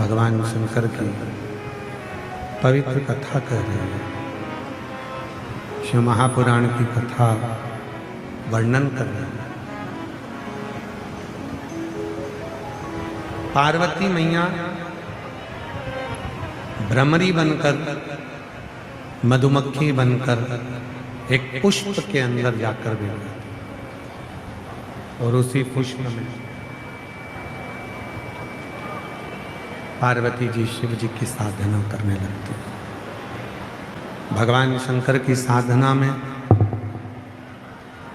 भगवान शंकर की पवित्र कथा कर रहे हैं। शिव महापुराण की कथा वर्णन कर रहे हैं। पार्वती मैया भ्रमरी बनकर, मधुमक्खी बनकर एक पुष्प के अंदर जाकर बैठ गई और उसी पुष्प में पार्वती जी शिव जी की साधना करने लगती। भगवान शंकर की साधना में,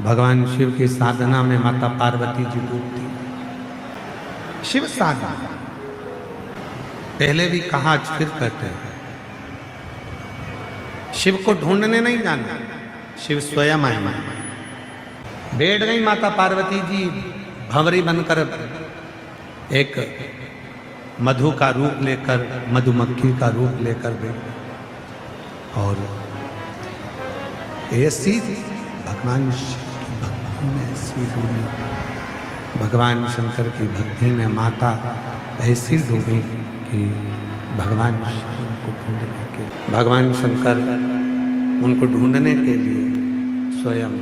भगवान शिव की साधना में माता पार्वती जी डूबती। शिव साधना पहले भी कहा, आज फिर कहते हैं, शिव को ढूंढने नहीं जाना, शिव स्वयं आए। बैठ गई माता पार्वती जी भंवरी बनकर, एक मधु का रूप लेकर, मधुमक्खी का रूप लेकर बैठ, और ऐसी भगवान शिव की भक्ति में ऐसी डूबी, भगवान शंकर की भक्ति में माता ऐसी डूबी कि भगवान शिव को ढूंढने के, भगवान शंकर उनको ढूंढने के लिए स्वयं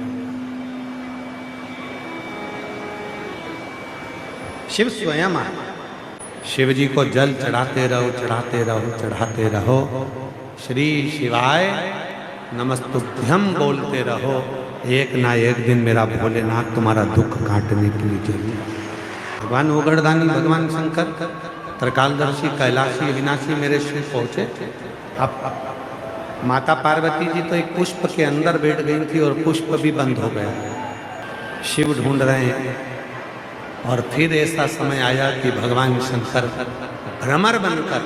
शिव स्वयं आए। शिव जी को जल चढ़ाते रहो, चढ़ाते रहो, चढ़ाते रहो, श्री शिवाय नमस्तुभ्यम बोलते रहो। एक ना एक दिन मेरा भोलेनाथ तुम्हारा दुख काटने के लिए जरूर। भगवान ओगढ़दानी, भगवान शंकर त्रिकालदर्शी, कैलाशी, अविनाशी मेरे शिव पहुंचे। अब माता पार्वती जी तो एक पुष्प के अंदर बैठ गई थी और पुष्प भी बंद हो गया। शिव ढूंढ रहे हैं और फिर ऐसा समय आया कि भगवान शंकर भ्रमर बनकर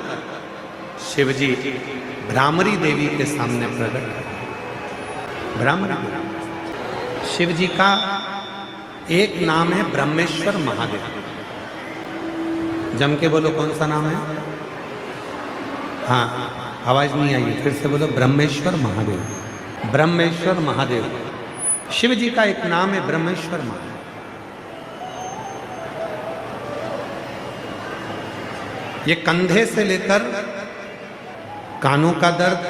शिव जी भ्रामरी देवी के सामने प्रकट। भ्रामरी देवी शिव जी का एक नाम है ब्रह्मेश्वर महादेव। जम के बोलो, कौन सा नाम है? हाँ, आवाज नहीं आई, फिर से बोलो, ब्रह्मेश्वर महादेव। ब्रह्मेश्वर महादेव शिव जी का एक नाम है, ब्रह्मेश्वर महादेव। ये कंधे से लेकर कानों का दर्द,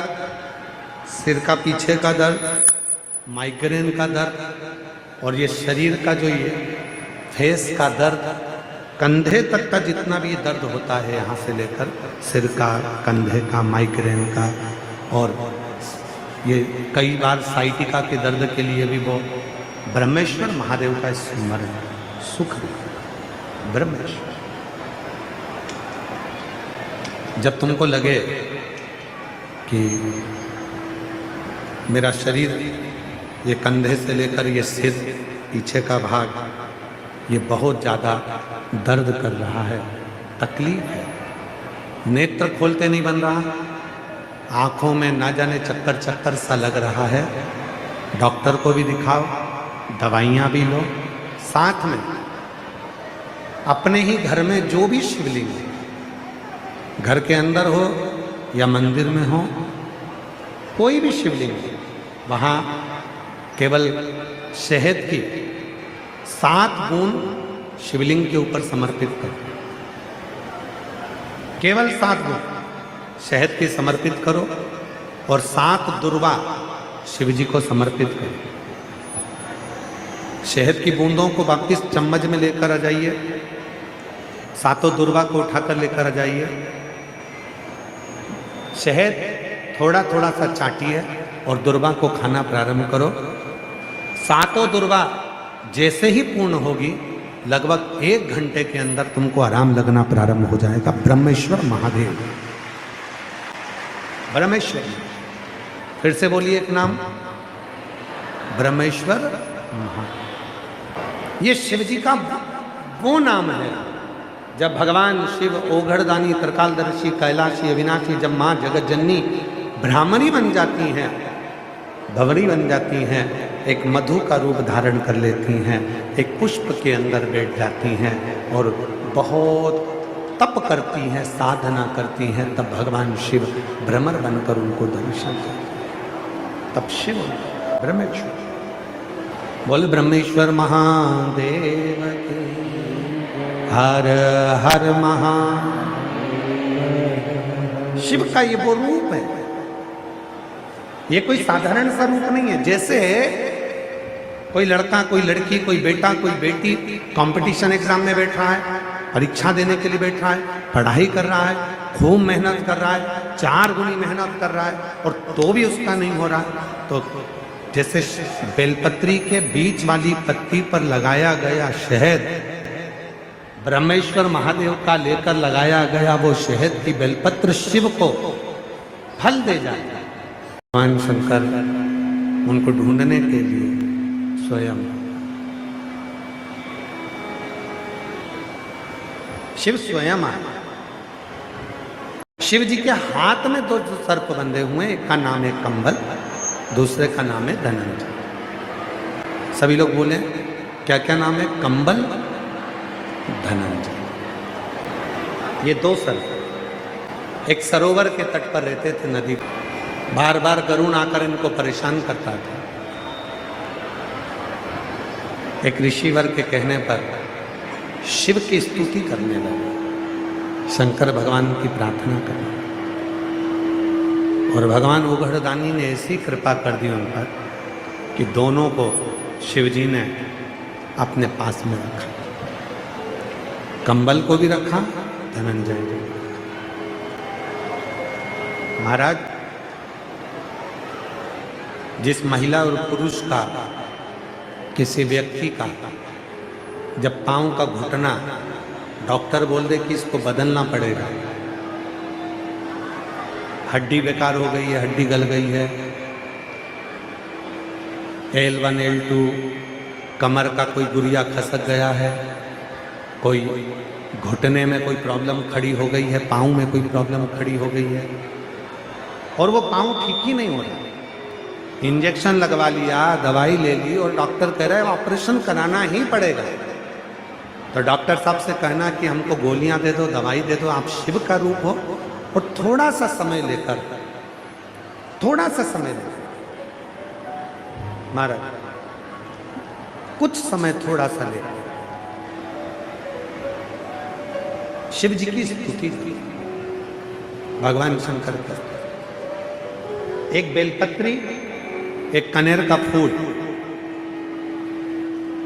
सिर का पीछे का दर्द, माइग्रेन का दर्द, और ये शरीर का जो ये फेस का दर्द, कंधे तक का जितना भी दर्द होता है, यहाँ से लेकर सिर का, कंधे का, माइग्रेन का, और ये कई बार साइटिका के दर्द के लिए भी वो ब्रह्मेश्वर महादेव का स्मरण सुख। ब्रह्मेश्वर, जब तुमको लगे कि मेरा शरीर, ये कंधे से लेकर ये सिर, पीछे का भाग, ये बहुत ज़्यादा दर्द कर रहा है, तकलीफ है, नेत्र खोलते नहीं बन रहा, आँखों में ना जाने चक्कर चक्कर सा लग रहा है, डॉक्टर को भी दिखाओ, दवाइयाँ भी लो, साथ में अपने ही घर में जो भी शिवलिंग, घर के अंदर हो या मंदिर में हो, कोई भी शिवलिंग, वहाँ केवल शहद की 7 बूंद शिवलिंग के ऊपर समर्पित करो। केवल 7 बूंद शहद की समर्पित करो और 7 दुर्वा शिव जी को समर्पित करो। शहद की बूंदों को वापिस चम्मच में लेकर आ जाइए, 7 दुर्वा को उठाकर लेकर आ जाइए। शहद थोड़ा थोड़ा सा चाटिए और दुर्वा को खाना प्रारंभ करो। 7 दुर्वा जैसे ही पूर्ण होगी, लगभग 1 घंटे के अंदर तुमको आराम लगना प्रारंभ हो जाएगा। ब्रह्मेश्वर महादेव, ब्रह्मेश्वर। फिर से बोलिए एक नाम, ब्रह्मेश्वर महादेव। ये शिव जी का वो नाम है। जब भगवान शिव ओघड़दानी, त्रिकालदर्शी, कैलाशी, अविनाशी, जब माँ जगत जननी भ्रामरी बन जाती हैं, भंवरी बन जाती हैं, एक मधु का रूप धारण कर लेती हैं, एक पुष्प के अंदर बैठ जाती हैं और बहुत तप करती हैं, साधना करती हैं, तब भगवान शिव भ्रमर बनकर उनको दर्शन देते। तब शिव ब्रह्मेश्वर बोले, ब्रह्मेश्वर महादेव की हर हर महादेव। शिव का ये वो रूप है, ये कोई साधारण सा रूप नहीं है। जैसे कोई लड़का, कोई लड़की, कोई बेटा, कोई बेटी कंपटीशन एग्जाम में बैठ रहा है, परीक्षा देने के लिए बैठ रहा है, पढ़ाई कर रहा है, खूब मेहनत कर रहा है, 4 गुनी मेहनत कर रहा है, और तो भी उसका नहीं हो रहा, तो जैसे बेलपत्री के बीच वाली पत्ती पर लगाया गया शहद, ब्रह्मेश्वर महादेव का लेकर लगाया गया वो शहद की बेलपत्र शिव को फल दे जाता है। भगवान शंकर उनको ढूंढने के लिए स्वयं शिव स्वयं आए। शिव जी के हाथ में 2 सर्प बंधे हुए हैं, एक का नाम है कंबल, दूसरे का नाम है धनंजय। सभी लोग बोले क्या क्या नाम है? कंबल, धनंजय। ये 2 सर्प एक सरोवर के तट पर रहते थे, नदी। बार बार गरुड़ आकर इनको परेशान करता था। एक ऋषिवर के कहने पर शिव की स्तुति करने लगे, शंकर भगवान की प्रार्थना करने, और भगवान उघड़दानी ने ऐसी कृपा कर दी उन पर कि दोनों को शिवजी ने अपने पास में रखा। कंबल को भी रखा, धनंजय जी। महाराज, जिस महिला और पुरुष का, किसी व्यक्ति का जब पांव का घुटना डॉक्टर बोल दे कि इसको बदलना पड़ेगा, हड्डी बेकार हो गई है, हड्डी गल गई है, L1 L2 कमर का कोई गुरिया खसक गया है, कोई घुटने में कोई प्रॉब्लम खड़ी हो गई है, पाँव में कोई प्रॉब्लम खड़ी हो गई है, और वो पाँव ठीक ही नहीं हो रहा, इंजेक्शन लगवा लिया, दवाई ले ली, और डॉक्टर कह रहा है ऑपरेशन कराना ही पड़ेगा, तो डॉक्टर साहब से कहना कि हमको गोलियां दे दो, दवाई दे दो, आप शिव का रूप हो, और थोड़ा सा समय लेकर, थोड़ा सा समय लेकर, महाराज कुछ समय थोड़ा सा लेकर शिव जी की स्तुति की, भगवान शंकर का, एक बेलपत्री, एक कनेर का फूल,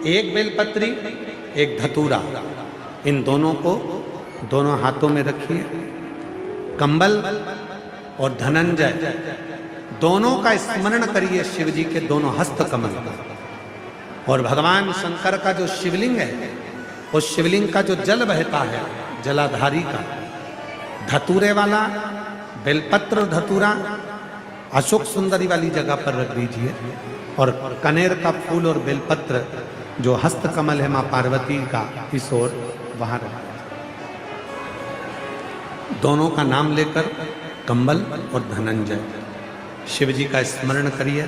एक बेलपत्री, एक धतूरा, इन दोनों को दोनों हाथों में रखिए। कंबल और धनंजय दोनों का स्मरण करिए, शिव जी के दोनों हस्त कमल का, और भगवान शंकर का जो शिवलिंग है, उस शिवलिंग का जो जल बहता है, जलाधारी का, धतूरे वाला बेलपत्र धतूरा अशोक सुंदरी वाली जगह पर रख दीजिए, और कनेर का फूल और बेलपत्र जो हस्त कमल है मां पार्वती का, इस ओर वहां रख, दोनों का नाम लेकर कंबल और धनंजय शिव जी का स्मरण करिए,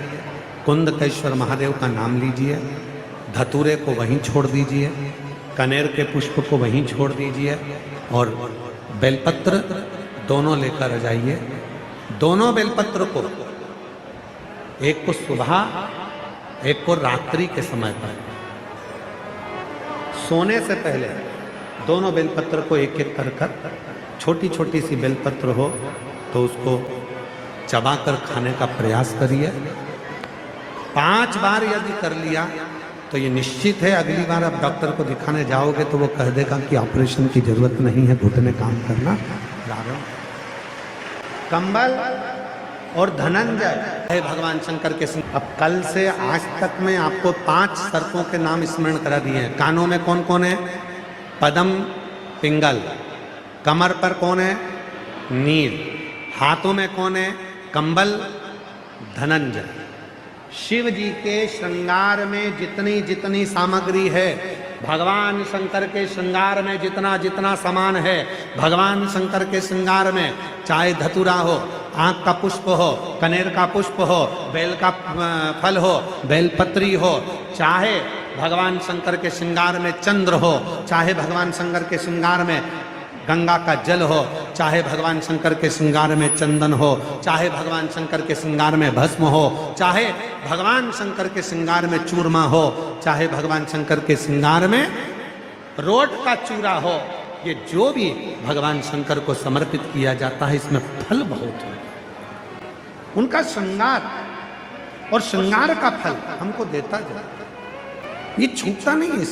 कुंदकेश्वर महादेव का नाम लीजिए, धतूरे को वहीं छोड़ दीजिए, कनेर के पुष्प को वहीं छोड़ दीजिए, और बेलपत्र दोनों लेकर आ जाइए। दोनों बेलपत्र को, एक को सुबह, एक को रात्रि के समय पर, सोने से पहले दोनों बेलपत्र को एक एक कर, छोटी छोटी सी बेलपत्र हो तो उसको चबाकर खाने का प्रयास करिए। 5 बार यदि कर लिया तो ये निश्चित है अगली बार आप डॉक्टर को दिखाने जाओगे तो वो कह देगा कि ऑपरेशन की जरूरत नहीं है, घुटने काम करना प्रारंभ। कंबल और धनंजय है भगवान शंकर के सिंह। अब कल से आज तक में आपको 5 सर्पों के नाम स्मरण करा दिए हैं। कानों में कौन कौन है? पद्म, पिंगल। कमर पर कौन है? नील। हाथों में कौन है? कंबल, धनंजय। शिव जी के श्रृंगार में जितनी जितनी सामग्री है, भगवान शंकर के श्रृंगार में जितना जितना सामान है, भगवान शंकर के श्रृंगार में चाहे धतूरा हो, आँख का पुष्प हो, कनेर का पुष्प हो, बेल का फल हो, बेलपत्री हो, चाहे भगवान शंकर के श्रृंगार में चंद्र हो, चाहे भगवान शंकर के श्रृंगार में गंगा का जल हो, चाहे भगवान शंकर के श्रृंगार में चंदन हो, चाहे भगवान शंकर के श्रृंगार में भस्म हो, चाहे भगवान शंकर के श्रृंगार में चूरमा हो, चाहे भगवान शंकर के श्रृंगार में रोट का चूरा हो, ये जो भी भगवान शंकर को समर्पित किया जाता है इसमें फल बहुत है। उनका श्रृंगार और श्रृंगार का फल हमको देता जाता, ये छूटता नहीं है।